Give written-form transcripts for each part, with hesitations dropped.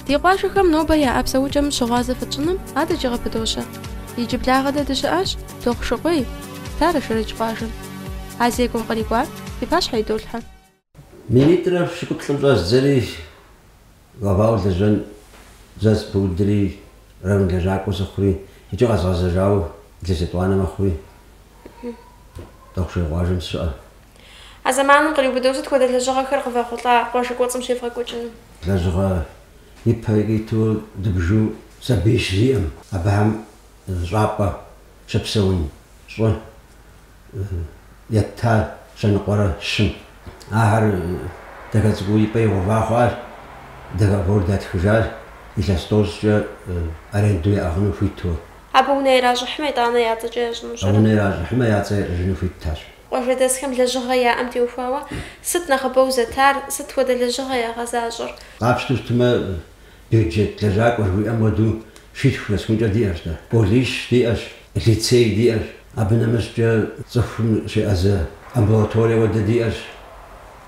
ди къуажэхэм нобэ я ӏэпсэукӏэм щыгъуазэ фытщӏыным адэкӏэ къыпыдощэ. Иджы благъэ дэ дыщыӏащ, дохъушыкъуей, тарэ Шэрэдж къуажэм. А зекӏуэм кърикӏуар ди пащхьэ идолъхьэ. Минитӏрэ пщыкӏуплӏым щӏэс дзэри гъэвауэ лэжьэн зэс пыудри район лэжьакӏуэ сыхъури икӏи къэзгъэзэжауэ илъэс етӏуанэ мэхъури дохъушей къуажэм сыщыӏэ. А зэманым къриубыдэу сыт хуэдэ лэжьыгъэхэр къывэхъулӏа къуажэ кӏуэцӏым щефгъэкӏуэкӏыну? Лэжьыгъэ ипэ икӏиту дыбжу сабий щызиӏэм, абыхьэм щӏапӏэ щыпсэун щӏы ета щэныкъуэрэ щым. Ахэр дэхэ цӏыкӏуу ипэ игъува хъуащ, дэхэ гъуэр датхыжащ, илъэс тӏощӏкӏэ аренду яӏыгъыну хуиту. Абы унэ иращӏыхьмэ, итӏанэ яцӏэкӏэ ящӏыну щӏэрэ? Унэ иращӏыхьмэ, яцӏэ яӏыжыну хуитащ. Къуажэдэсхэм лэжьыгъэ яӏэм теухуауэ, сыт нэхъыбэу зэтар, сыт хуэдэ лэжьыгъэ ягъэзащӏэр? Къапщтэу щытмэ, бюджет лэжьакӏуэ жиӏэм хуэдэу шитху нэскӏункӏэ диӏэщ дэ. Коллеж диӏэщ, лицей диӏэщ, абы нэмыщӏкӏэ цӏыхум щеӏэзэ амбулаторие хуэдэ диӏэщ.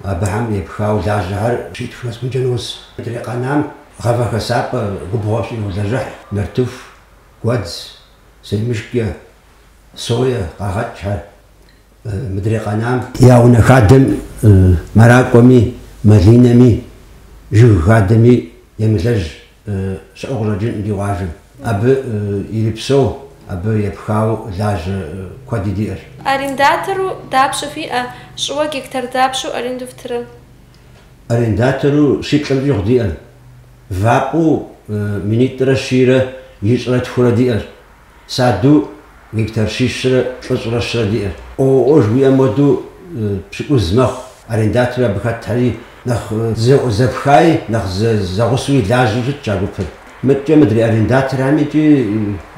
Абыхьэм епхауэ лажьэхэр щитху нэскӏункӏэ нос. Мыдрей къэнам гъавэ хэсапӏэ губгъуэ щӏиулэжьыхь, нартыху, гуэдз, семышкӏэ, соя къагъэкӏхьэр. Мыдрей къэнам я унэ хадэм мэракӏуэми, малинэми, жыг хадэми емылэжь щыӏэу къыщӏэкӏынӏым ди къуажэм. Абы ирипсэу, абы епхауэ лажьэ куэди диӏэщ. Арендатору дапщэ фиӏэ? ЩӀыуэ гектар дапщэу аренду фтырэ? Арендатору щиплӏым щӏигъу диӏэр. Вапӏэу минитӏрэ щирэ ищӏрэ тхурэ диӏэр. Саду гектар щищрэ лӏыщӏрэ щырэ диӏэр. ӏуэӏуэӏуэ жиӏэм хуэдэу пщыкӏуз мэхъу. Арендатору абы хэтхьэри нэхъ зэпхаи, нэхъ зэгъусэуи лажьэу щытщ а гупыр. Мыкӏэ мыдрей арендатормэ икӏи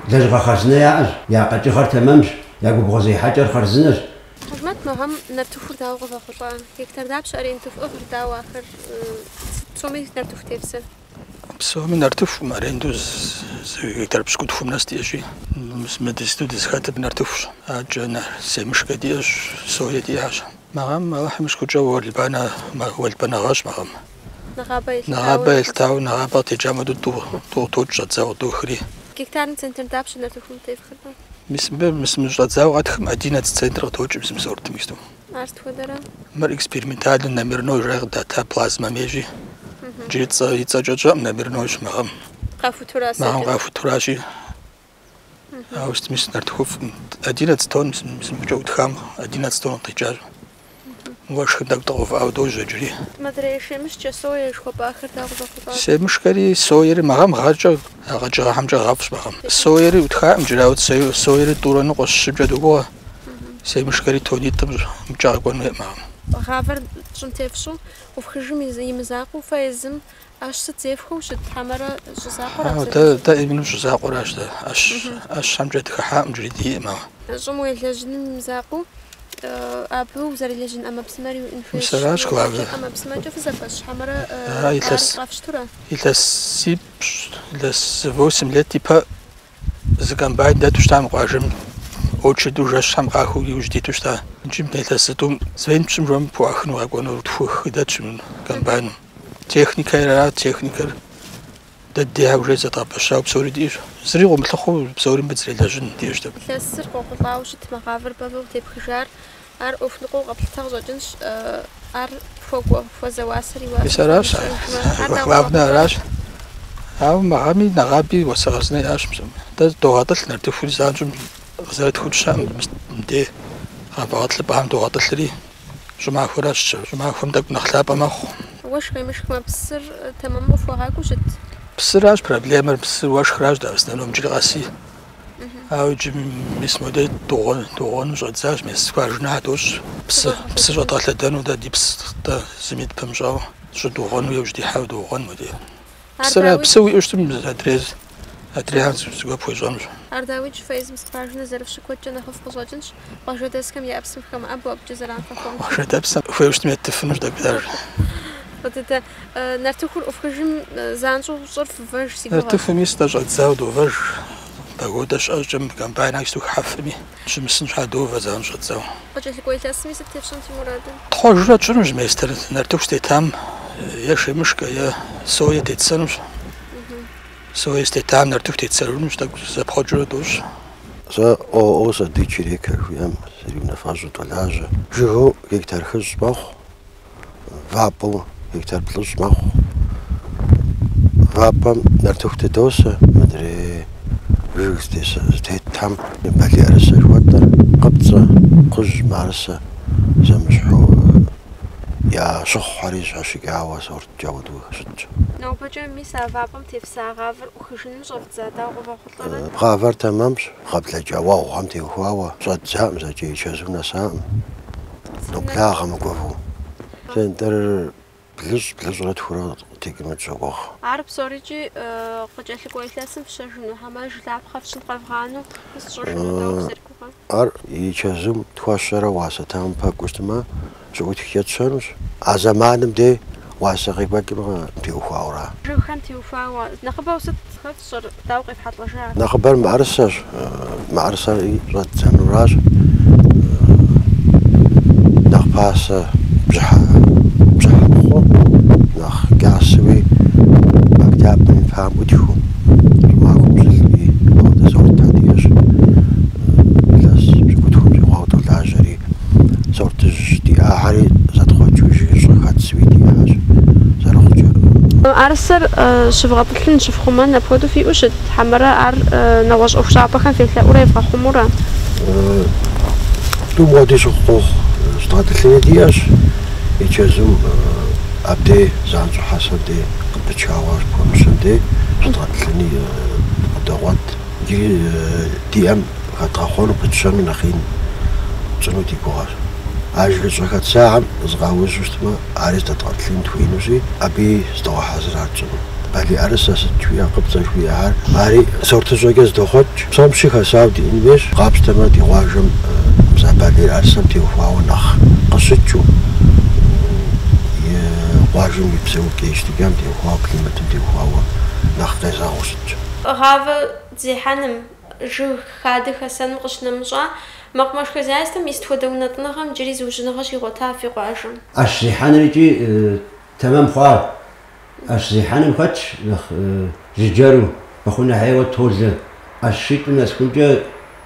лэжьыгъэ хъарзынэ яӏэщ. Я къэкӏыгъэр тэмэмщ, я губгъуэ зехьэкӏэр хъарзынэщ. Хьэжмэт, мыгъэм нартыхур дауэ къывэхъулӏа? Гектар дапщэ аренду фӏыгъыр, дауэ ахэр псоми нартыху тепсэ? Псоми нартыхум, аренду гектар пщыкӏутхум нэс диӏэщи. Мы дысту дызыхэтыр нартыхущ. Акӏэ семышкэ диӏэщ, соя диӏащ. Мыгъэм хьэмыщкӏукӏэ уэлбанэгъэщ мыгъэм. Нэгъабэ елъытауэ, нэгъабэ къытекӏам хуэдэу тӏокӏ щӏэдзауэ къыдохри. Гектарым центр дапщэ нартыхум тефхэр? Мис щӏэдзауэ къэтхым 11 центр къытокӏ мис сортым исту. Ар сытхуэдэрэ? Мыр экспериментально номерной жай къыдэта плазмэ межи. Джыри ицӏэкӏэ щӏэӏым номернойщ мыгъэм. Къафутуращ. Мыгъэм къафутуращи. Ауэ мис нартыхуф 11 тонн мис утхам 11 тонн къикӏащ. Уэшхым тӏэкӏу тӏэгъэувыӏауэ дожьэ джыри. Мыдрей семышкӏэ, соя жыхуэпӏахэр дауэ къыфӏэхъулӏа? Семышкэри, соери мыгъэм гъэкӏэ, къэкӏыгъэхьэмкӏэ гъэфӏщ мыгъэм. Соери утхаӏым джыри, ауэ соери тӏурэ ныкъуэ щыбкӏэ догугъэ. Семышкэри тонитӏым мкӏэ къэкӏуэну хуейӏым мыгъэм. Гъавэр щӏым тефщӏу, уфхыжым и мызакъуэу фэ езым ащ сыт зефхэу щытхьэмэрэ щӏызакъуэрэ? Дэ именно щӏызакъуэращ дэ. Ащхьэмкӏэ дыхыхьаӏым джыри диӏэм ауэ. Щӏым уелэжьыным и мызакъуэу, абы узэрылэжьын ӏэмэпсымэри уиӏэн хуейщ. Мисэращ хуабэ. ӏэмэпсымэкӏэ фызэфэщхьэмэрэ къафщтурэ? Илъэс 8 лет ипэ зы комбайн дэту щытам къуажэм. Очеду жэщхьэм къахыу иужь диту щыта. Иджы илъэс зытӏум звенпщӏым жэм пыӏуахыну къэкӏуэну тхух дэтщ комбайным. Техникэр дэ дехьэу зэдгъэбэщауэ псори диӏэщ. Зыри къыумылъыхъуэу псори мыбы зрелэжьын диӏэщ дэ. Илъэсыр къохъулӏауэ щытмэ, гъавэр бэвэу тепхыжар, ар ӏуэху ныкъуэу къэплъытэ къыщӏэкӏынщ, ар хуэзэуасэри уасэ. Мисэращ, главное аращ. Ауэ мыгъэми нэгъаби уасэгъэзынэ яӏэщ псом. Дэ догъэтӏылъ нартыхури занщӏэм къызэрытхыу щыӏэм мыдей гъэбэгъэлӏыпӏэхьэм догъэтӏылъри щӏымахуэращ. Щӏымахуэм тӏэкӏу нэхъ лъапӏэ мэхъу. Уэшх къемышхмэ, псыр тэмэму къыфхуэгъакӏуэу щыт? Псыращ проблемэр, псыр уэшхращ дэ основном джыри къэси. Ауэ иджы мис модрей догъуэну щӏэдзащ, мис скважинэ дощӏ. Псы щӏэдгъэлъэдэну дэ ди пс дэ зыми дпэмыщӏауэ щӏыдогъуэну еужь дихьэу догъуэн модрей. Псы уиӏэу щытым адрейхьэм зыгуэпхуещӏэнущ. Ар дауичӏ фэизм скважинэ зэрыфщыкӏуэкӏэ нэхъыфӏ къыщӏэкӏынщ, къуажэдэсхэм я ӏэпсым хэмыӏэбэу абыкӏэ зэран хуэхъуэнущ. Къуажэдэпсым хуейуэ щытым етыфынущ дэ. Нартыхур ӏуэхужым занщӏэу щӏыр фывэж си гугъэ. Нартыхуми сытӏэ щӏэдзауэ довэж. Погодэ щыӏэщӏкӏэ комбайнхэр исту хьэфӏми щымысын щхьэ довэ занщӏэу щӏэдзауэ. Къыкӏэлъыкӏуэ илъэсми сыт тепщӏын фи мурадым? Тхъуэжурэ тщӏынущ мейстер. Нартыху стетам е шемышкэ, е соя тетсэнущ. So ist der Tam nach die Zerrung stark zapchodro dos. So also die Chirika wir seriuna fazo tolaje. Jo hektar khus bach. Vapo hektar plus mach. Vapam nach die Dose madre Rügstes steht Tam bali arsa water qabza quj marsa zamshu يا شخ حريش عشق عوا صورت جودو شج. نو بجو ميسا فابم تفسا غافر وخشن شفت زادا وبخطرة. غافر تمامش قبل جوا وهمتي وهوا صد زام زجي شزونا سام. نو بلاغ مقفو. سنتر بلش رد فرا تيجي متشوق. عارف صوريجي قجلك كويس لازم في شجنو هماش لعب خفش القفغانو بس شجنو داو سركوها. ار يشزوم تواشرة واسطام باكوستما. شو تخيل أزمانم دي واسقي بقى تيوفاورا. شو كان تيوفاوا نخبر وسط خفصر توقف حط لجاه. نخبر معرسة رد سنوراج نخباس بجح بخو نخ قاسوي مكتاب من فهم وديو معكم زلبي هذا صورت هديش لاس بكتهم جوات العجري صورت دي أحري زاد خوجوجي شخات سويدي هاش زرخوجو أرسل شوف غطلن شوف خمان نبودو في وشد حمرة أر نواج أفشعبا كان في الثورة يبقى خمورة دو موديش خوخ اشتغلت دياش يجازم أبدي زانجو حسن دي قبل تشاور بومشن دي اشتغلتني دوات دي ام غتاخونو بتشن نخين شنو دي كوغاش عاجل شوكات ساعة زغاوز وشتما عارس تطلعتلين توينوشي أبي استوى حزرات شنو بالي أرسس شوية قبضة شوية عار عاري صورت زوجز دوخج صامشي خساو دي إنبيش قابستما دي واجم بالي أرسم دي وفاو نخ قصتشو واجم يبسو كيش دي قام دي وفاو كلمة دي وفاو نخ قيزا غوشتشو غاوة زي حنم جو خادي خسن قشنا مشا مقمش خزاستم يستخدمون نطنهم جريز وجنغش يغطها في قاشم أشريحان رجي تمام خوار أشريحان مخدش نخ ججارو بخونا حيوة تولد أشريت الناس كنت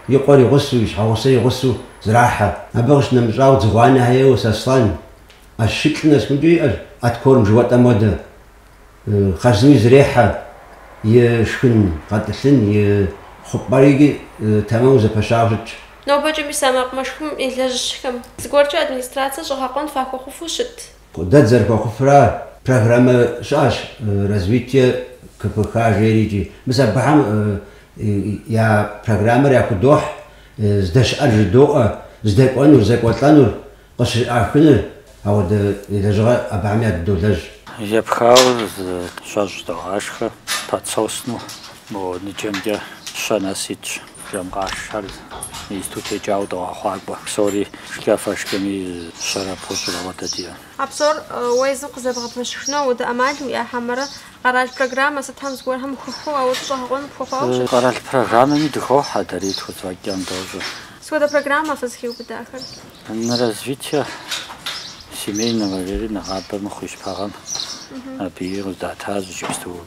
يقول يغسو يشحوصي يغسو زراحة أبغش نمجاو زغوانا حيوة ساسلان أشريت الناس كنت أتكورم جوات أمودة خزني زريحة يشكن قاتلين يخبريجي تمام زبشارج نو بجو بيسامق مشكم إلجشكم زغورجو أدمنسترация жохакон фако хуфушит Дать заркохуфра программа шаш развитие КПХ жериджи. Мы забахам я программа рякудох сдаш арждоа сдеконур зекотланур قش أخنر أو ده لجوا أبعميات دولج. Я бхал шаш доашха тацосно мо ничемдя шанасич ямгашал институте жау доахва сори шкафашками шара пошраватадия. أبصر ويزن قزبغ بمشخنا وده أمال ويا حمرة قرار البرنامج ستهم زقول هم خو أو تشهقون بخوفاوش. قرار البرنامج دخو حدريت خطواتيان دوزو. سوى البرنامج فزخيو بداخل. На развитие семейного нагада мы хочешь погам, а биру датаз чувствую.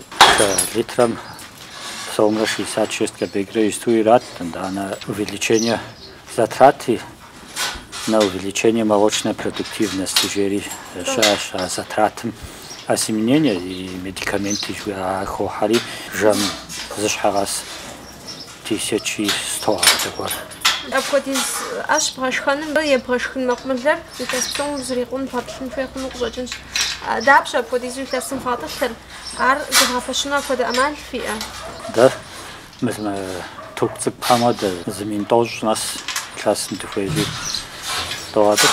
Литрам сомра 66 копеек стоит рад, да на увеличение затраты, на увеличение молочной продуктивности жери, шаш затратам осеменения и медикаменты хохари жам зашхарас 1100 такой. أبغى أشبهش خانم يبغاش خن مقملر يتسبون زريقون فاتشن في خنوق زوجنش دابش أبغى يتسبون فاتشل عار زهافشنا كده أمال فيها ده مثل ما توقف بحمد زمين دوج ناس كلاسن تفيزي دوادر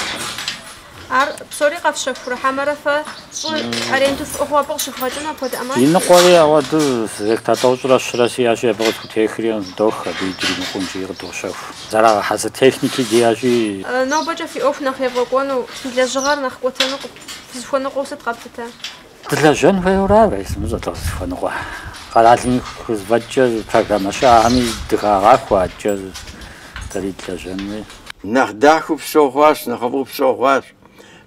عار بسوري قف شفرة حمرة عرين تف أخوة بق شفرتنا كده أمال إن قولي أود زكتا دوج راش راسي عشان أبغى تخريان دوخ بيدري مقنجي دوشاف زرع حز تكنيكي دياجي نو بجا في أوف نخ يبغى كونو في الجغار نخ قوتنا في فن قوسة قبتها دلجن ويورا بس مزات فن قوا قالين خزبجة برنامج عامي دقاقة خواجة تريد دلجن نخداخو بسوخواس نخبو بسوخواس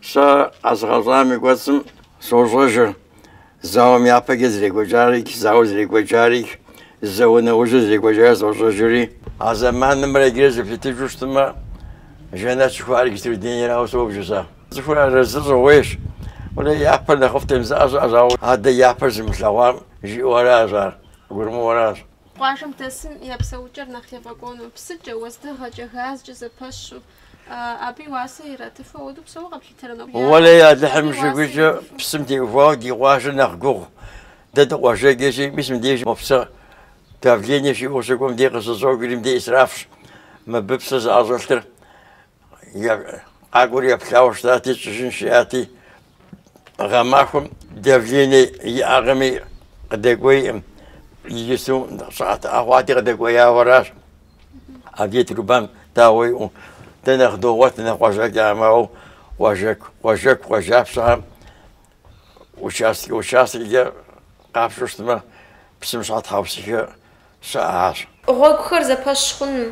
سا أزغزامي قسم سوزوجر زاوم يابا زريكوجاريك زاو زريكوجاريك زاونا وجه زريكوجار زوجوري زمان نمر جرز في تجوشتما جانا شوارك تردين راو صوب جزا زفر رزز ويش ولا يابا نخفت مزاج هذا يابا زمسلوام جي ورا ازار غرمو ورا قاشم تسم يبسوجر نخي فقونو بسجة وزدها جهاز جزء بشو أبي واسيرة تفاوض بسوا قبل ترى ولا يا دحم شو بسمتي فاضي واش نخجو ده واش جيشي بسم ديش مفسر تافليني شي وشكم دي قصصو قريم دي إسرافش ما ببسس أزلتر يا أقول يا بلاوش تاتي تشين شياتي غماكم تافليني يا أغمي قد يقوي يجسو صعت أخواتي قد يقوي يا وراش أبيت ربام تاوي تناخدو وقتنا وجاك معه وجاك صام وشاسي قاف شوشتما بس مش عطاوسي ساعة غوغ خرزة باشخون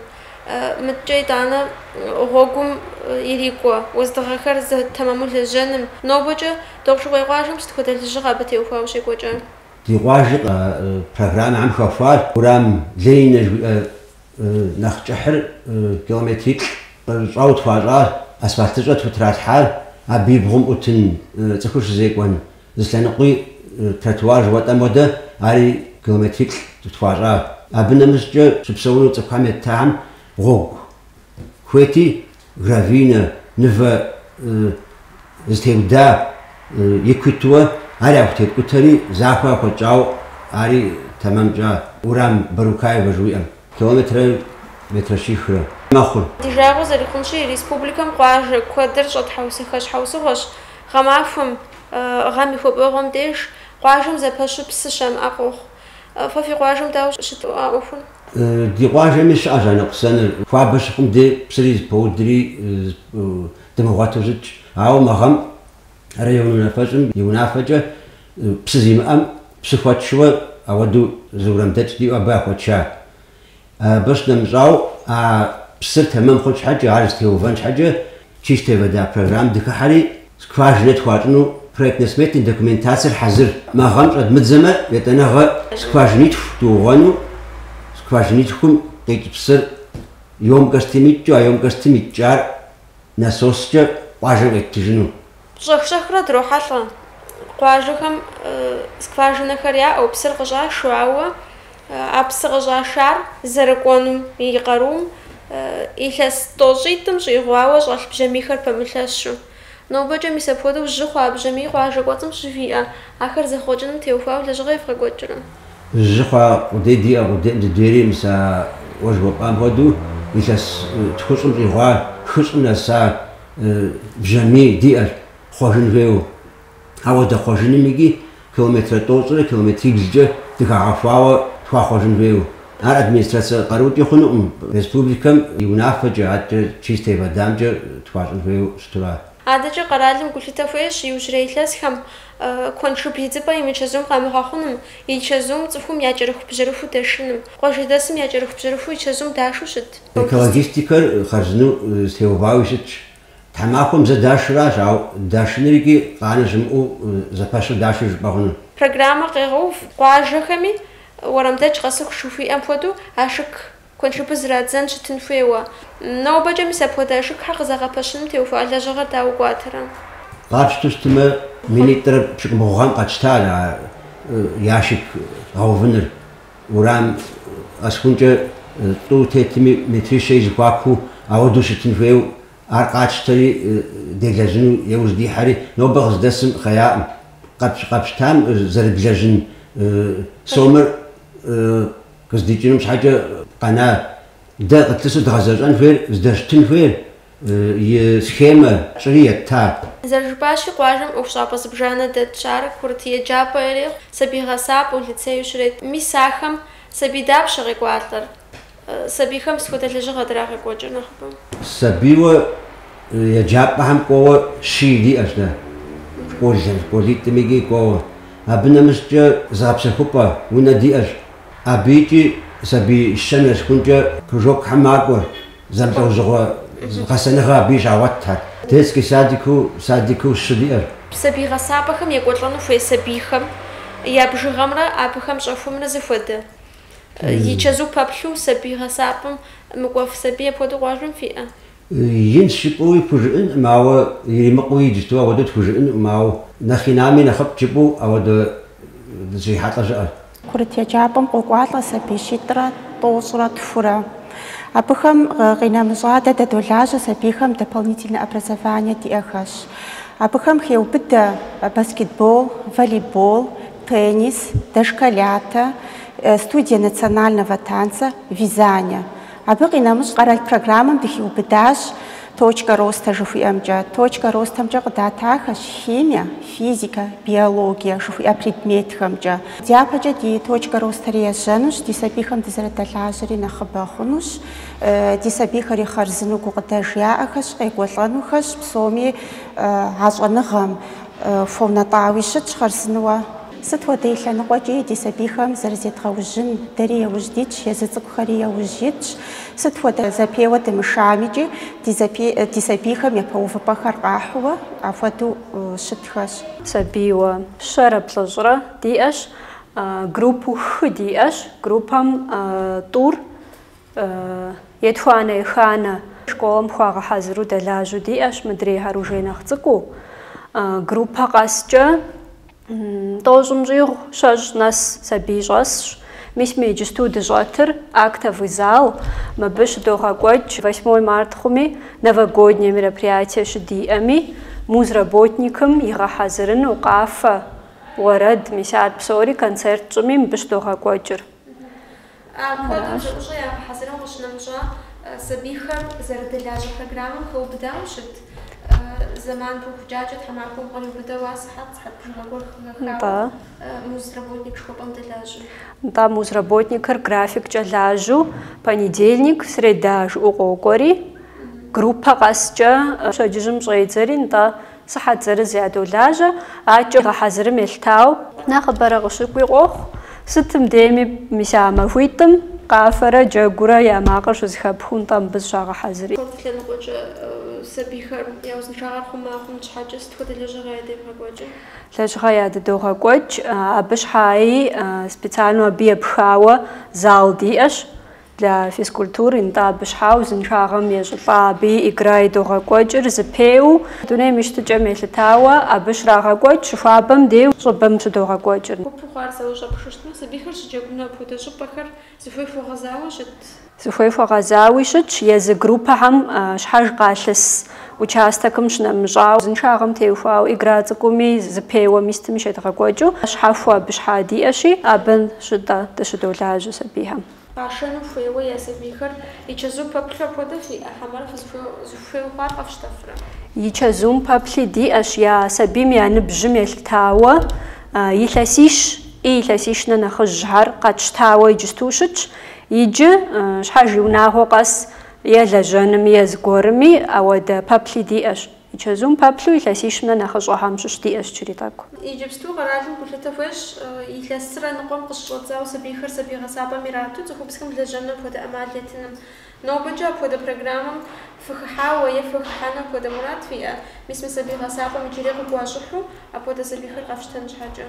متجيد أنا غوغم يريكوا وزدها خرزة تمامو للجنم نوبجة دوغش غوغاجم ستخد الجغة بتيوفا وشي قوجان دي واجق برنامج عم خفار ورام زين نخجحر كيلومتريك صوت فاجعة أسفلتجت فترات حال أبي بهم أتن تخش زيكون زسلنقي تتواج وتموده على كيلومتريك تتواجع أبنا مسجى سبسونو تقام التام غوغ خويتي غرافينا نفا زتيودا يكتوا على وقت كتري زعفا خجاو على تمام جا ورام بروكاي بجويم كيلومتر متر شيخرة ماخون ديجاغو زري خنشي ريسبوبليكا مقاج كودر جات حوسي خش حوسوش غمافهم غامي فوبهم ديش قاجم زباشو بسشم أقوخ ففي قاجم داوش شتو أقوفون دي قاجم مش أجانا قسنا فابشكم دي بسريز بودري دمواتوزج أو مغم ريوننا فجم يونافجة بسزي مأم بسفوات شوا أودو زورم دي أباخوت شا باش نمزاو بسر تمام خدش حاجة عارز تيوفانش حاجة تشيش تبدا برنامج دك حالي سكواج نتواتنو بريك نسمت دوكيومنتاسر حزر ما غمش قد متزمة يتنغى سكواج نتف توغانو سكواج نتفكم تيجي بسر يوم قستميت جا يوم قستميت جار ناسوس جا واجر اكتجنو شخرة دروحة قواجكم سكواج نخريا أو بسر غجا شواوة أبسر غجا شار زرقونو يقروم إيلاس توجيتم شيغواوة جالب جميخر بملاشو نوبجا ميسابودو جخوا بجميع قواجكواتم شفيئة آخر زخوجنم تيوفاو لجغيف غاقوجنم الجخوا ودي ديري مسا وجبو قام هدو إيلاس تخصم جيغوا خصم ناسا بجميع ديار خوجن فيو هاو دا خوجن ميجي كيلومتر توصل كيلومتر جلجة دكا عفاوة توا خوجن فيو هر ادمنستراسيون قروت يخونو ريسبوبليكام يونافجة عاد تشيستي بدامجة توازن فيو سترا هذا جا قرالم قلت فيش يوجريتلاس خم كونتريبيوتي باي ميتشازوم قام خاخونم يتشازوم تفهم ياجرخ بجرفو داشنم قاجداسم ياجرخ بجرفو يتشازوم داشو شد ايكولوجيستيكال خرجنو سيوباوشت تماكم زداشراش او داشنريكي قانا جمعو زباشو داشو جباغنو برنامج غيروف قاجخمي ورمدج قصك شوفي أمفودو عشق كونتريبوز رادزان شتن فيوا نو بجا مسابودا عشق حق زغا باشن تيوفا على جغر داو قواتران قاش تستمع مينيتر بشك مغام قاتشتالا ياشك غوفنر ورام أسكونجا تو تيتمي متريشي جباكو أودو شتن فيو أرقاتشتري ديجاجنو يوزدي حري نو بغز دسم خيام قابشتام زربجاجن سومر كزديجنم شحاجة قناة دا قتلسو دغزاجان فير زداشتن فير يسخيمة شرية تا زرجباشي قواجم أوشابس بجانا دات شارك كورتية جابا إليخ سبي غساب ولتسيو شريت ميساخم سبي داب شغي قواتر سبي خم سكوتة لجغة دراغي قواجر نخبم سبيوة يجابا هم قوة شيدي أجدا قوليت ميجي قوة أبنا مسجى زابس خوبا وندي أج أبيتي سبي الشمس كنت كجوك حماقو زمتو زغوا غسنها بيش عواتها تيسكي صادقو الشدير سبي غسابخم يقولون في سبيخم يابجغمرا أبخم شافومنا زفودة يجازو بابلو سبيها سابم مقف سبيه بودو واجم فيها ينشبوا يفوجئن معه يمقوا يجتوا ودت فوجئن معه نخينامي نخب جبوا أو ده زي حتى جاء كرت يجابم قوقعة سبيشترا توصرة фура. Абыхэм къинэмыщӏадэ дэдолажьэ сабийхэм дополнительное образование диӏэхэщ. Абыхэм хеубыдэ баскетбол, волейбол, теннис, дошколята, студия национального танца, вязание. Абы къинэмыщӏ къэрал программэм дыхиубыдащ точка роста жыхуиӏэмкӏэ. Точка ростымкӏэ къыдатахэщ химия, физика, биология жыхуиӏэ предметхэмкӏэ. Дяпэкӏэ ди точка ростыр ежьэнущ, ди сабийхэм дызэрыдэлажьэри нэхъыбэ хъунущ, ди сабийхэри хъарзыну гукъыдэж яӏэхэщ, къекӏуэлӏэнухэщ, псоми гъэщӏэныгъэм фоунэтӏауи щытщ хъарзынуэ. Сыт хуэдэ лъэныкъуэкӏи ди сабийхэм зэрызедгъэужьын дэри яужь дитщ, езы цӏыкӏухэри яужь итщ. Сыт хуэдэ зэпеуэ дымышамикӏи ди сабийхэм япэувыпӏэхэр къахьууэ апхуэдэу щытхэщ. Сабийуэ щэрэ плӏыщӏрэ диӏэщ, группу хы диӏэщ, группэм тӏур етхуанэ еханэ школэм хуагъэхьэзыру дэлажьэу диӏэщ, мыдрейхэр уже нэхъ цӏыкӏуу. Группэ къэскӏэ тӏощӏым щӏигъу щэщӏ нэс сабий щӏэсщ. Мисми иджысту дыщӏэтыр актовый зал, мыбы щыдогъэкӏуэкӏ 8 март хъуми новогоднее мероприятие щыдиӏэми музработникым игъэхьэзырыну къафэ, уэрэд, мисят псори концерт щӏыми мыбы щыдогъэкӏуэкӏыр. Куэдым зыӏущӏэ яхьэзырым къыщынэмыщӏэ сабийхэм зэрыдэлажьэ программэм хэубыдауэ щыт زمان بوجاجة حماكم قالوا بدوا صحت بجوار خلاص музработник школам делажу. Да, музработникер график делажу, понедельник, среда угокори, группа гасча, шаджим шайцерин да сахатзер зиадолажа, ачо гахазер мелтау, нахабара гшукуйох, сытым деми мисама хуитым, قافرة جاكورا يا ماقش وزخابخون طام بزشاغ حزري. قلت لنا قوجة سبيخر يا وزنشاغ خما خم تحاجز تخد لجغاية ديبها قوجة. لجغاية دوغا قوج أبش حاي سبيتالنو بيا بخاوة زال ديش для физкультуры инта бишхау зиншагам ежлаби играй дога кочер зпеу дуне миштчэ мелтава абишрага коч шфабам дев шбам шдога кочер пухар саужа пшштна сабихар шджэгуна путэжэ пахар зфой фогазауи шит ез группахам шхаж qalыс участокым шнамжау зиншагам теуфау игра цкуми зпеу мистим шедга кочу шхафу бишхади аши абан шда тшдолажу сабихам عشان فيوا يا سبيخر يجزو بابلو بودا في حمار فزفو بار أفشتفرا يجزوم بابلي دي أشياء سبيم يعني بجم يلتاوا يلاسيش نخجهر قد شتاوا يجستوشج يجي شحاجي وناهو قاس يلا جانم يزغورمي أو دا بابلي دي أش يجزوم بابلو يلاسيش نخجوهم شتي أش شريطاكو يجبستو غرالهم كلتا فيش يلاسرا نقوم قشطات زاو سبيخر سبيغا سابا ميراتو تخوبسكم لجنة بودا أماليتنا نوبجا بودا برنامج فخحاوة يفخحانا بودا مرات فيها مثل سبيغا سابا مجريغ بواجحو أبودا سبيخر قفشتنج حاجة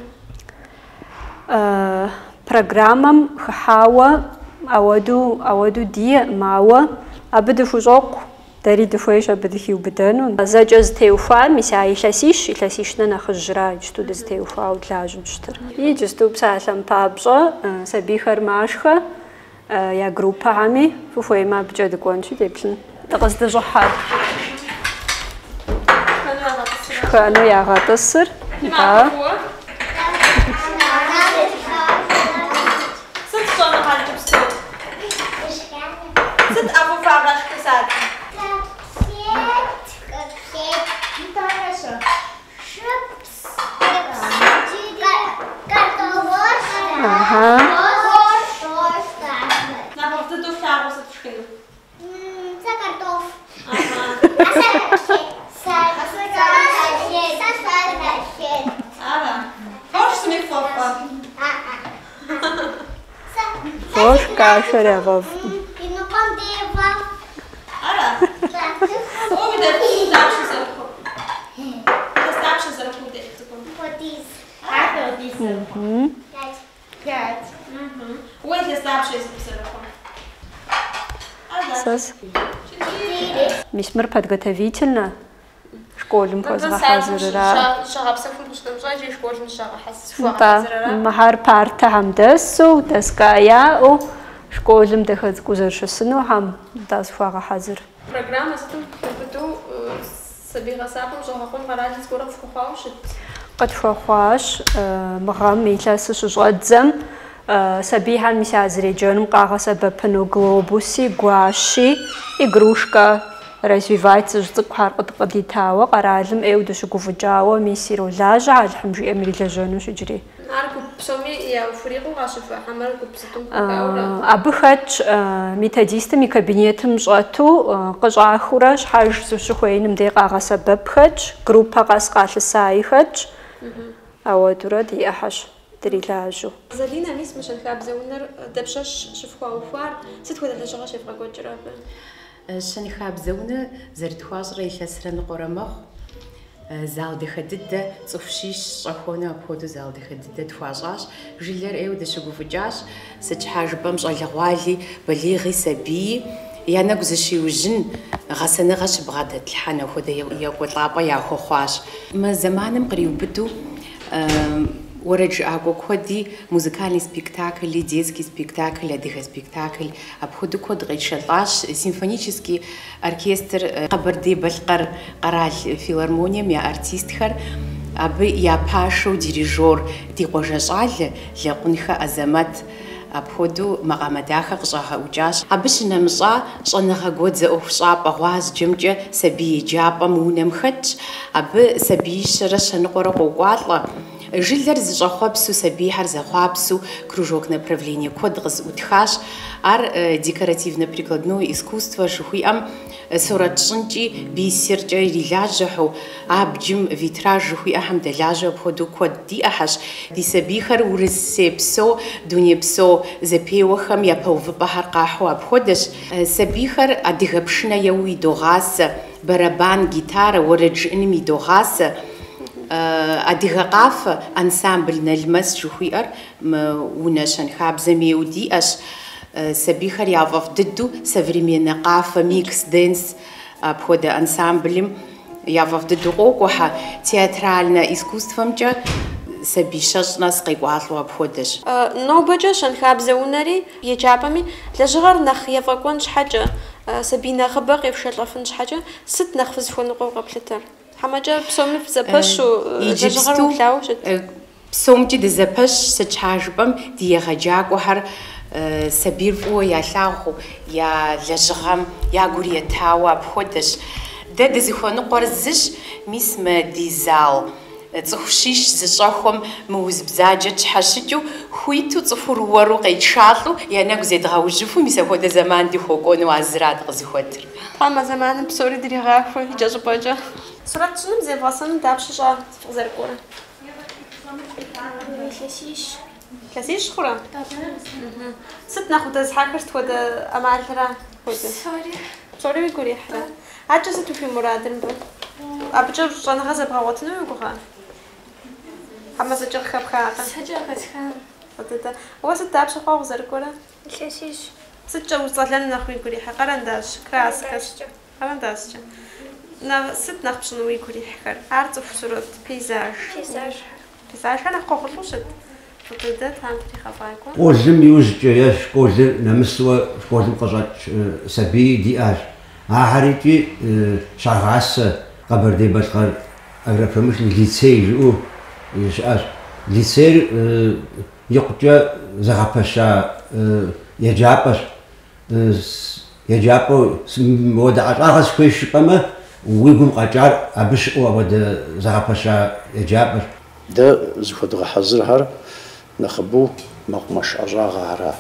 برنامج خحاوة أودو دي ماوة أبدو فوزوق داري دفويش أبدخيو بدانو زاجز تيوفا مساعي إلاسيشنا نخجرا يجتو دز تيوفا وتلاجو جتر يجستو بسالم بابجا سبيخر ماشخة يا جروبا عمي فوفوي ما بجد كونشو ديبلن تقصد جحار خانو يا غاتصر Шарявов. 5. Ой, для старшей записывала. Сас. Мисмер подготовительно. Школам позахазырра. Махар парта хамдасу, таская о школам дахаз гузаршысыну хам дасфага хазыр. Программа затем буду собирать сапом, что хакун параллель с городом вхуашит. قد فخواش مغام ميلاس شجعزم سبيحان مسازري جنم قاغا سببنو глобуси гуаши игрушка развивается ждык харкыт кыдитава каралым эудушу гуфжао мисиро лажа алхамжи эмилажану шижри арку псоми я фригу гашфа хамар гупситум каура абыхач методистами кабинетым жату кыжахура шхаж сушхойным де кага саббхач группа касқалсайхач أودرا دي أحش دريلاجو. زلينا ميس مشان خابزونر دبشش شفخوا وفار ست ولا لجغا شفقا قجرابا. شان خابزونر زرتخواش ريشسرن قرمخ زال دخددة صفشيش صخونا بودو زال دخددة تخواجاش جيلر ايو دشغو فجاش سج حاجبم جالغوالي بليغي سبي يانا غزشي وجن غسنا غش بغادت الحنا خدا يقول طابا يا خوخواش ما زمانم قريب بدو ورجع كودي موسيقالي سبيكتاكل детский спектакль أديها спектакль أبخدو كود غير شلاش سيمفونический оркестр قبردي بالقر قرال فيلارمونيا مع ارتيست خر أبي يا باشو ديريجور دي قجاجال لقنخة أزمات أبخدو مقامداخ قجاها وجاش أبش نمزا شنها جود زوفشاب أغواز جمجة سبي جابا مونمخت أب سبيش رشن قرق وقاطلا جيلر زجاخوبسو سبيحر захвапсу кружок направления кодгыз утхаш ар декоративно-прикладное искусство жухуям соратшинчи бисерча рилажаху абджим витраж жухуям далажа обходу код ди ахаш ди сабихар урсепсо дунепсо запевахам я повбахар қаху обходаш сабихар адигапшна яуи догас барабан гитара ورجنمي догас أديغاقاف أنسامبل نلمس شوخير ونشان خابزمي ودي أش سبيخر يعرف ضده سفريمينا قافة ميكس دانس بخدا أنسامبلم يعرف ضده قوقوحة تياترالنا إسكوستفمجا سبيشاش ناس قيقواتلو بخدش نو بجا شان خابزونري يجابمي لجغر نخ يفاقونش حاجة سبينا خبق يفشلفنش حاجة ست نخفز فونقو قبلتر حماجة بسومي في زبش يجيبستو بسومتي دي زبش سجحاجبم دي غجاق وحر سبير فو يا لاغو يا لجغم يا غوريا تاوا بخدش ده دي زخونو قرزش ميسما دي زال تخشيش زشاخم موز بزاجة تحشجو خويتو تفور ورو قيتشالو يعني زيد غاوجفو ميسا هذا زمان دي خوكونو عزرات غزخوتر أما زمان بسوري دري غاخو جاجو باجا صورت شنو زي فاصل دابش جا زر كورة كاسيش خورا ست ناخد از حكرت خود أمال ترى خود سوري بيقولي حلا عجزة في مرادن بو أبجر جانا غزة بغواتنو يقولها أما سجل خب خاقا سجل خب خاقا هو ست دابش خواق زر كورة كاسيش ست جو وصلت لنا ناخو يقولي حا قرنداش كراس قرنداش نا ست نخبش نوي كوري حكر أرض وفسرات بيزاج أنا قاقلوشت فتدت هم تري خفايكم قوزم يوزج ياش قوزم نمسوا قوزم قزات سبي دي أش هاريتي شغاس قبر دي بشقر أغرفمش ليتسير أو يش ليتسير يقجا زغبشا يجابو ودعت أغاز كويش بما ويقوم قجار أبش أو أبدا زغبشا يجابر ده زخد غحزرها نخبو مقمش أجاغ عرا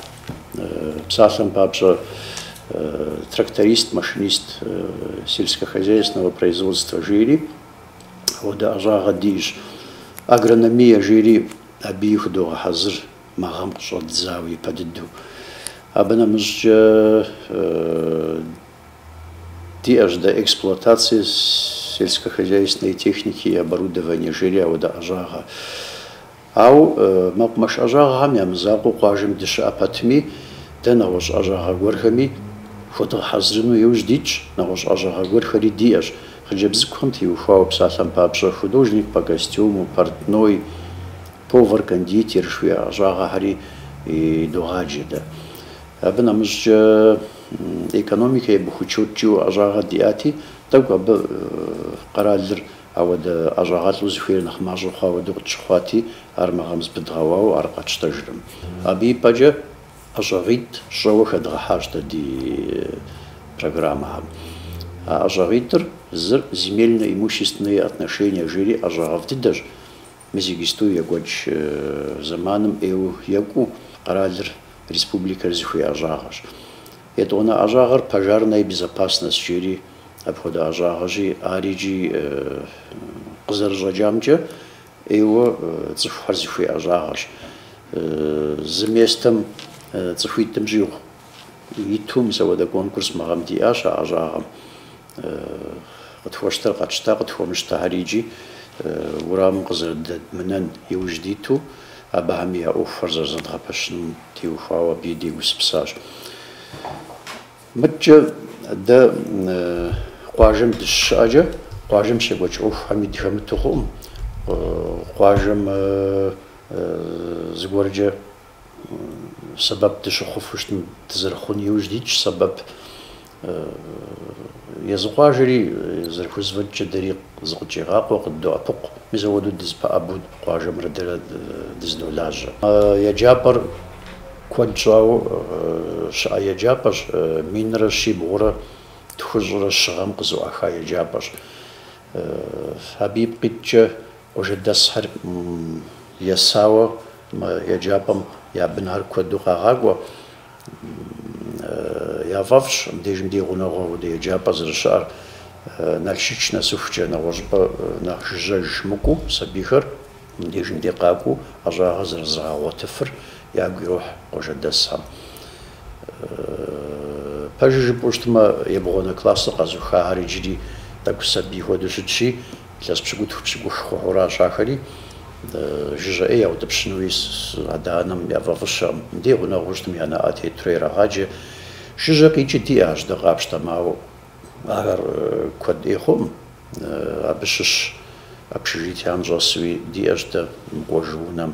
بساسم бабжа тракторист, машинист сельскохозяйственного производства жири, вода ажага диж, агрономия жири абих до хазр магам шот зави падду. Абанамж диаж до эксплуатации сельскохозяйственной техники и оборудования жири вода ажага أو مش أجاهم يمزاقو قاجم دش أباتمي تناوش أجاها ورخمي خد حزرنو يوجديش ناوش أجاها ورخري دياش خجبزكم تيوفاو بسالم بابشة خدوجنيك باكستيوم وبارتنوي بوفر كانديتير شوية أجاها هري دوغاجي ده أبنا مش إيكونوميكا بخوتشوتشو أجاها دياتي تبقى قرار أو ده أجاهات لوزفير نخماجو خاو دوغ تشخواتي أرمغامز بدغواو أرقاتش تجرم أبي باجا أجاغيت شوخ أدغحاج دي программа. Ажагитр зр земельно имущественные отношения жили ажагавты даже. Мезигисту ягоч заманом эу ягу аралер республика рзихуй ажагаш. Это она ажагар пожарная безопасность жили обхода ажагажи ариджи кызыржаджамча эу цифхар зихуй ажагаш. За местом цифуйтым жил. يتوم سوى ده كونكورس مغام دي آشا عجاهم قد قدشتا قد مشتهريجي ورام قزر منن يوجديتو أبهم يا أوفر زرزدها بشن تيوفاوا بيدي وسبساج متجا ده قواجم دشاجة قواجم شبوش أوف حميد خمتهم قواجم زغورجة سبب تشخفش تزرخون يوجديش سبب يزقاجري زرخو زوج دريق زوجي غاق وقد أبق مزودو دزبا أبود قاجم ردر دزدولاج يجابر كونجاو شا يجابر من رشي بورا تخزر الشغام قزو أخا يجابر حبيب قيتش وجد السحر يساوى ما يجابم يا بنهار كودو غاغوا يا فافش ديجم دي غنغو دي جابا زرشار نالشيچ نسوفچ نوجب نخجج مكو سبيخر ديجم دي قاكو اجا غزر زغاو تفر يا غيروح وجدسام باجي بوشتما يبغونا كلاس قازو خارجي так سبيخو دشچي لاس بشغوت بشغو خورا شاخري جزء أو تبشنويس عدانم يا فافشام دي غنا غشتم أنا أتي تريرا حاجة جزء قيجي دي أش دقابش تماو أغر كود إخوم أبشش أبشجيت هم جاسوي دي أش ده مقوجونم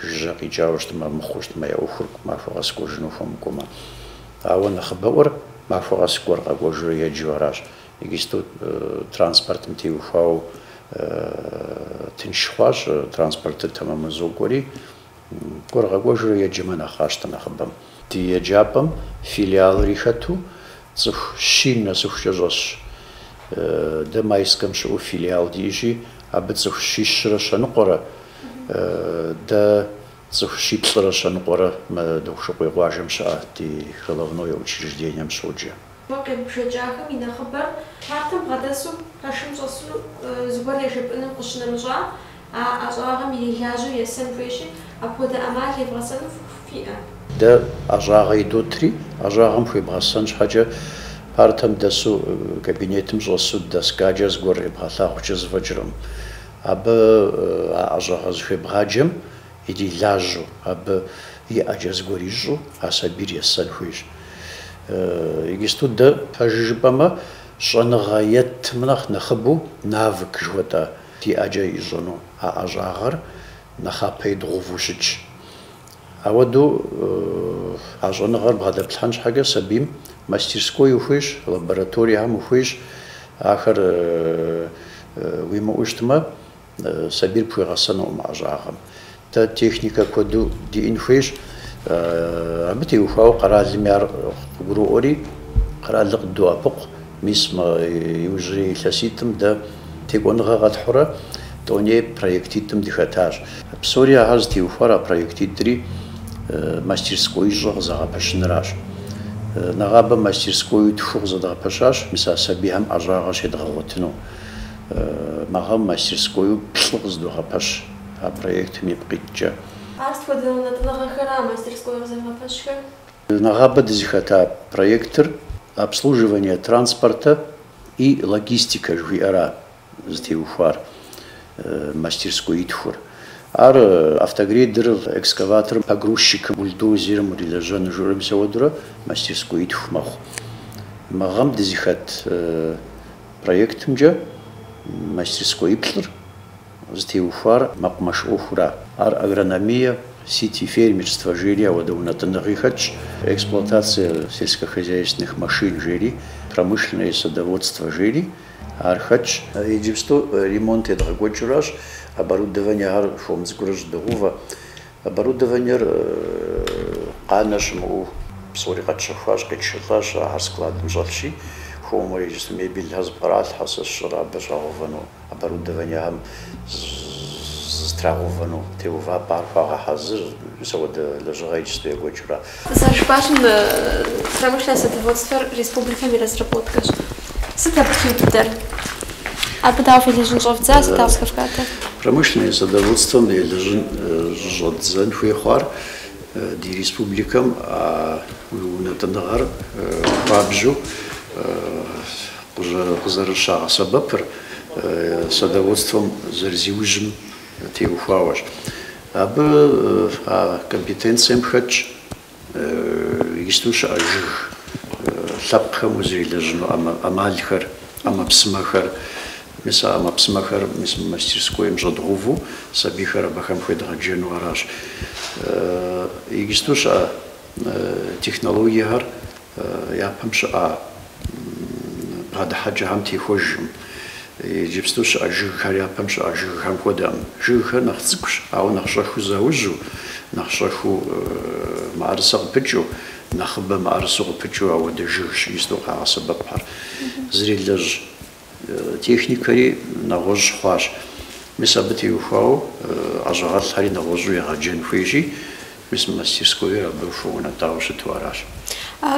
جزء قيجي أوشت ما مخوشت ما يأخرك ما فغاس كوجنو فمكما أو نخبور ما فغاس كورق أقوجو يجوراش يجستو ترانسبورت متيو فاو تنشخواش ترانسبورت تمام زوجوري كورغا غوجر يجمنا خاشتنا خبم دي يجابم فيليال ريحتو صف شين صف جزاش ده ما يسكم شو فيليال ديجي عبد صف شيش رشان قرا ده صف شيبس رشان قرا ما دوش قوي غواجم شاء دي خلافنوية учреждения مشوجة وقت بشجاعهم إذا خبر هاتم غداسو هاشم جاسو زبالة جبنا قشنا مجا أجاهم يلاجو يسن فيشي أبودا أمال يبغسن فيها ده أجاغي دوتري أجاهم في بغسنش حاجة هاتم داسو كابينيتم جاسو داس كاجز غور يبغسا خوشز فجرم أب أجاغز في بغاجم يدي لاجو أب يأجز غوريجو أسابير يسن فيش يجستو ده فجبما شنغايت منخ نخبو نافك جوتا في أجاي جنو أجاغر نخابي دغوفوشج أودو أجنغر بهذا بلحنش حاجة سبيم ماسترسكوي وفيش لابراتوري هم وفيش آخر ويما أجتما سبيل بوغاسنا مع أجاغم تا تكنيكا كودو دي إنفيش عبتي وفاو قرال ميار غرووري قرال لقدو أبق ميسما يوجري ثاسيتم دا تيقون غاغات حرة توني برايكتيتم دي خاتاج بسوريا هاز تي وفارا برايكتيتري ماسترسكوي جغ زغا باش نراج نغابا ماسترسكوي تفوق زغا باشاش مسا سبيهم أجاغاش يدغوتنو مغام ماسترسكوي بسلغ زغا باش برايكت ميبقيتجا Нагаба дизихата проектор обслуживания транспорта и логистика жуиара сдеуфар мастерской итфур. ар автогрейдер, экскаватор, погрузчик, бульдозер, мурилажан, журам саводра, мастерскую итх маху. Магам дизихат проектом же, мастерской иплер, Зтеуфар, Макмаш Охура, агрономия, сети фермерства жирия, водоунатанахихач, эксплуатация сельскохозяйственных машин жири, промышленное садоводство жири, архач, Египто ремонт и драгочураж, оборудование шомцгураж дорова, оборудование канашму сорикачшахаш, качшахаш, арсклад мжалши, хоморежис мебель хазбарат хасашра бежавано, оборудование страховано, теува парфага хазыр, савода лежаечстве гочура. Зашпашен промышленное садоводство республиками разработка. Сытапхютер. А подав или жинжовца, сталскавката? Промышленное садоводство лежит жодзан хуехвар ди республикам, а унатанагар фабжу уже зарешала сабапер садоводством зарзиужим теуфаваш. Абы компетенциям хач истуша ажих лапхам узрилежну амальхар амапсмахар миса амапсмахар мис мастерскоем жадрову сабихар бахам хедраджену араш истуша технологияр япамша падхаджам тихожим Египстуш ажихар япамша ажихам ходам жихар нахцкш ау нахшаху заужу нахшаху маарсаг пичу нахба маарсаг пичу ау дежиш истуха асабапар зрилж техникари нагож хваш мисабти ухау ажагал хари нагожу яджен фижи мис мастерской работу на тауше туараш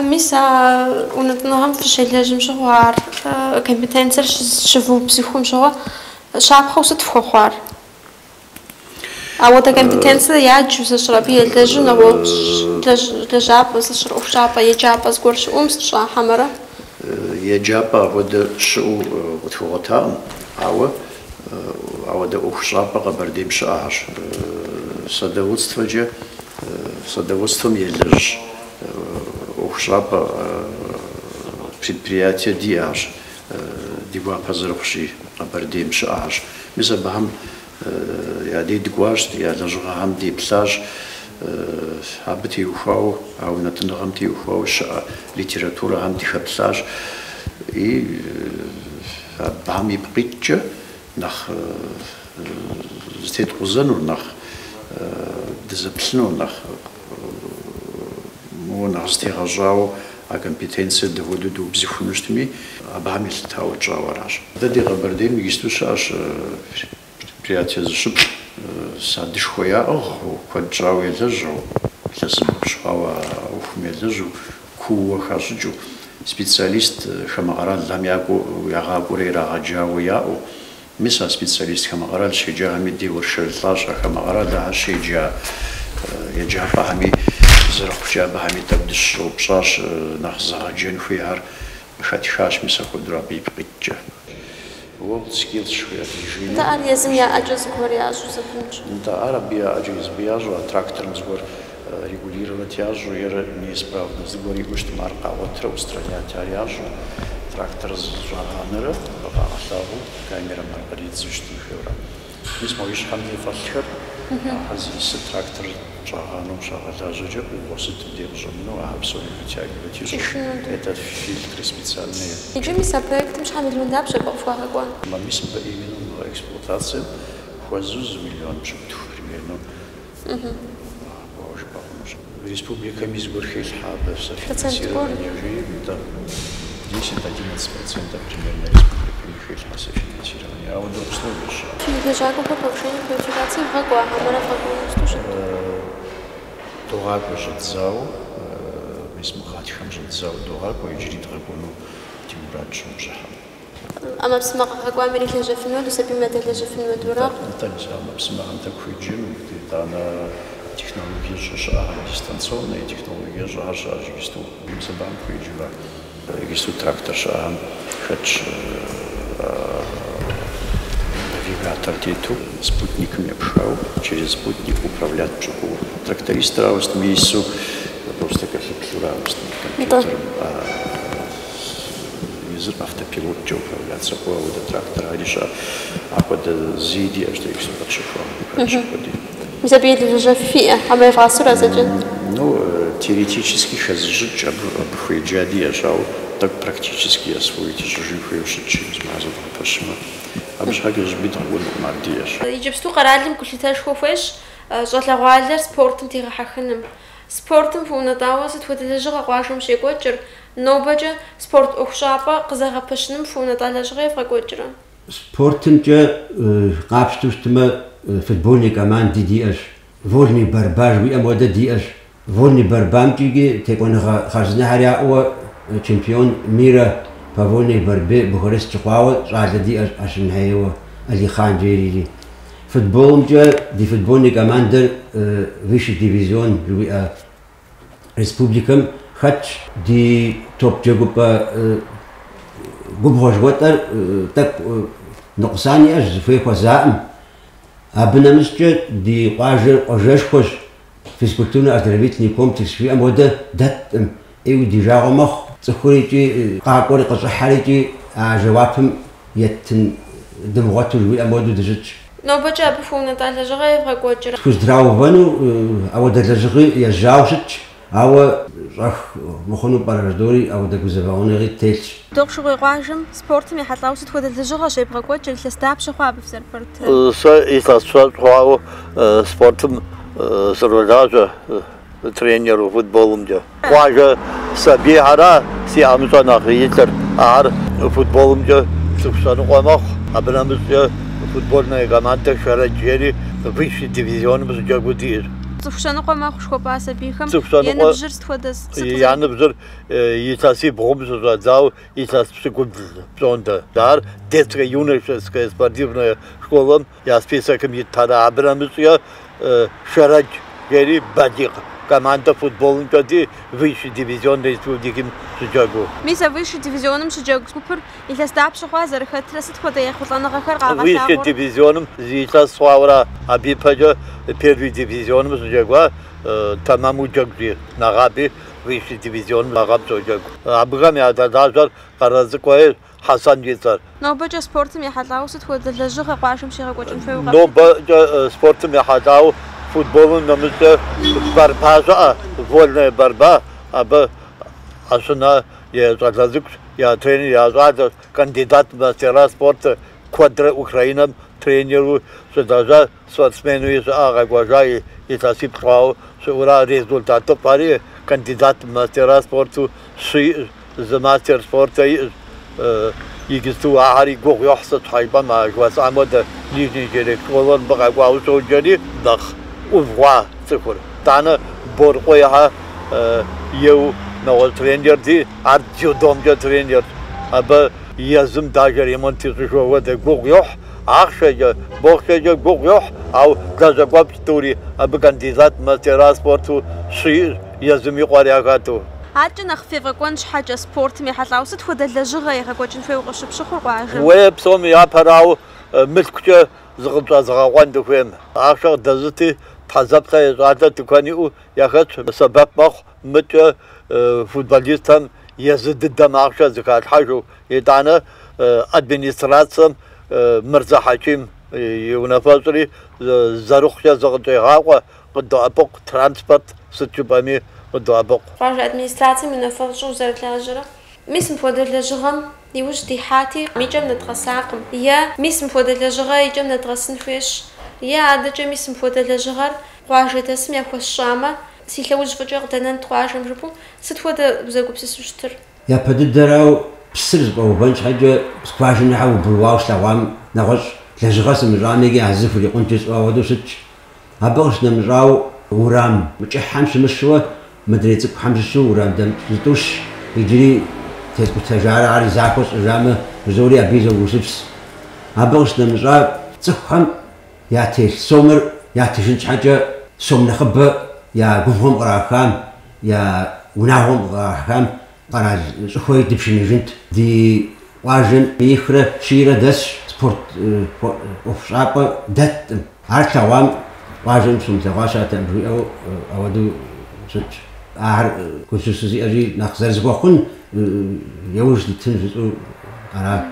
Миса унатнагам фшележим шохвар компетенцер шву психум шо шапхосот фхохвар. А вот компетенция я чувствую, что я лежу на вот лежапа, шапа, ежапа, сгорш умстша хамара. Ежапа вот шу вот фотам, а вот ухшапа габардим шаш. Садоводство же садоводством я лежу. Ухшапа предприятие диаж, дива пазархши, габардим шаш. Мисабам я дедгуаш, я лежгам ди пляж, абти ухау, а унатнагам ти ухау, литература гам ди пляж и бам и притча nach steht Rosen nach Disziplin nach nach стиражау а компетенция доводит до психонустми абамил тау джавараш да дира бардем гистушаш предприятие зашип садишхоя кваджау ележу ласмшава ухмележу куа хажу специалист хамагара ламягу ягагурера хаджау яу миса специалист хамагара шиджами дивуршелташ хамагара да шиджа яджапа хами زرقشة بهمي تبدش وبصاش نخزها جن فيها فتحاش مسكوا درابي بقيتجا وقت سكيل شوية تجينا. أنت أنا لازم يا أجهز كورياج وزبنج. أنت عربي أجهز بياج وتراكتور مزور ريجوليرovat яжу jer неисправно згори гушт марка отра устранять яжу трактор жаганера багалаву камера маргарицушты хевра. Biz moish hamdi father азис трактор жагану шагалажу уосит держимно абсолютно это фильтры специальные. Иджими са проектом шамилун дабше бафуарагон. Мамис именно эксплуатация хвазуз миллион примерно. Республика Мизгорхель Хаба в софинансировании да 10-11% примерно республика Михаил Хаса финансирования. А вот до условия же. Финансирование по повышению квалификации в Гагуа, Хамара Фагуна слушает. Дораго жадзау, мисмахатихам жадзау дораго и жрит Гагуну Тимурадшим жахам. А мапсмаха Гагуа мерихля жафину, до сапимета для жафину дура? Да, не знаю, мапсмахам такой джим, это она технологии же дистанционные технологии же ажисту забанку и жива. Регистру трактор шам хач навигатор авторитету спутником Япшау, через спутник управлять Чуку. Трактористы раust миссу, просто как раust компьютером, из автопилот управляться по трактора, реша, а под зиди, что их сюда чехом. Забили уже фия, а мы вас разожжем. Ну, теоретически сейчас жить обхуяджади я жал, так практически освоить жижихую шичим смазал пошма. Обшагы ж бит он мардиеш. Иджибсту qaralım kulitaş xofeş, жолоогоалар спортом тига хахынım. Спортом фунатаусы твэдэлэжыга гуашым шекочыр, нобаджа спорт охшапа кызагапышным фунаталэжыга фракочыр. Спортымча капштустыма футбольный команды диаш, вольный барбаж виамода диаш, вольный барбамчиги теконыга хазнахаряуа чемпион мира по вольной борьбе Бухарест Чухауа шалда диаш ашинхайуа Алихан Джерили. Футболымча ди футбольный команды высший дивизион жуиа республикам хач ди топ-джагупа губхожватар так نقصاني أجز في خزائم أبنا مسجد دي قاجر أجشخش في سكتونا أتربيتني كومتكس في أمودة دت إيو دي جاغمخ تخوريتي قاقوري قصحاريتي جوابهم يتن دمغتو جوي أمودو دجتش نوبجا بفونا تالا جغي فراكوجر كوز دراو فانو أو دجغي يجاوشتش أو راح مخونو باراجدوري أو دكوزفاوني غير تيلش دوغ شغي قواجم سبورت مي حتلاو ستخود الجغا شي فراكوجر لستاب شخوا بفسر برت إيساسوات خواو سبورتم سروداجا тренеру футболом же. Кважа саби хара си амсана хийтер ар футболом же суксану қамақ абнамыз же футбольная команда шараджери высший дивизион біз жагудир. Суксану қамақ шкопа сабихам яны бжирст ходас. Яны бжир итаси бомзу задзау итас секунд зонда дар детская юношеская спортивная школа я списоком итара абнамыз же шараджери бадик. Команда футболын тоди высший дивизион республики Шыжагу. Миса высший дивизионом Шыжагу супер или стап шахвазар хатрасит хода я хутлана хар высший дивизионом зита свавра абипаджа первый дивизионом Шыжагу тамаму жагжи нагаби высший дивизион нагаб Шыжагу. Абгами ададажар каразыкой Хасан Жицар. Но баджа спортом я хатлаусит хода лажыга қашым шига кочын фэуга. Но баджа спортом я хатлау футболом намысты барбажа, вольная борьба, абы ашына я задлазык, я тренер, я зада кандидат в мастера спорта, квадра Украина тренеру, что даже спортсмену из Агагважа и Тасип Хау, что ура результатов пари, кандидат в мастера спорта, за мастер спорта يجلسوا عاري جوه يحصل حيبان مع جواز عمود نيجي جري كولون بقى جواز جري دخ وفوا سكر تانا بورقويها يو نوال ترينير دي عاد جودوم جو ترينير أبا يزم داجر يمون تيجوا وده جوه يح عشرة بوخشة جوه يح أو كذا قاب ستوري أبا كانديدات ماستر سبورتو شيء يزم يقاري أكاتو عاد نخفي فكونش حاجة سبورت مي حتلاوست خد اللجغة يخكوجن فيه وقش بشخور قاعدة. ويب سومي يا براو ملكة زغطة زغوان دفهم. عشر دزتي تحزبتها يزعل تكانيو ياخد سبب مخ مت فوتبوليستان يزيد الدم عشر زكاة حاجو يدانا أدمينستراتسم مرزا حكيم يونفازري زاروخيا زغطة غاوة قد أبوق ترانسبورت ستجبامي ودوابق. راجع أدمينستراتي من الفرشة وزارة الهجرة. ميسم فودر الهجرة يوجد دي حاتي ميجا من التغساقم. يا ميسم فودر الهجرة يجا من التغسن فيش. يا عادة ميسم فودر الهجرة راجع تسمي أخو الشامة. سيلوج فجأة غدنا تراجع مجبو. ستفودر بزاقو بسيسوشتر. يا بدل دراو بسرز أو بنش حاجة سكواش نحو بالواوش لوام نغش الهجرة سمجرامي جي عزف اللي قنت يسقوا ودوشتش. هبغش نمجراو ورام متحمش مشوه مدريتك حمش شو ورام دم زتوش يجري تسكت تجارة على زاكوس رامه زوري أبيزو وسبس هبغش نمجرا تفهم يا تيل سومر يا تشنش حاجة سوم نخبة يا قفهم قراخام يا وناهم قراخام قراج خوي دبشني جنت دي واجن ميخرة شيرة دس سبورت أوفشابة دت عارشوام واجن سمسة واشات أمري أو دو سج كنت سوسي أجي نخزر زباخون يوجد تنزل على